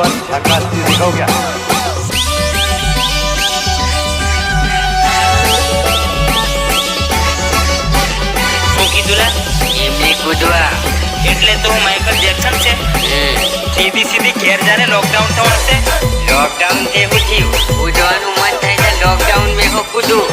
पर झकासती दिखाओ क्या? એમની કૂદવા એટલે તો માઇકલ જેક્સન છે. સીધી સીધી ઘેર જાને લોકડાઉન થવાનું છે. લોકડાઉન થી હું થયું? કૂદવાનું મન થાય છે લોકડાઉન મેં કૂદું.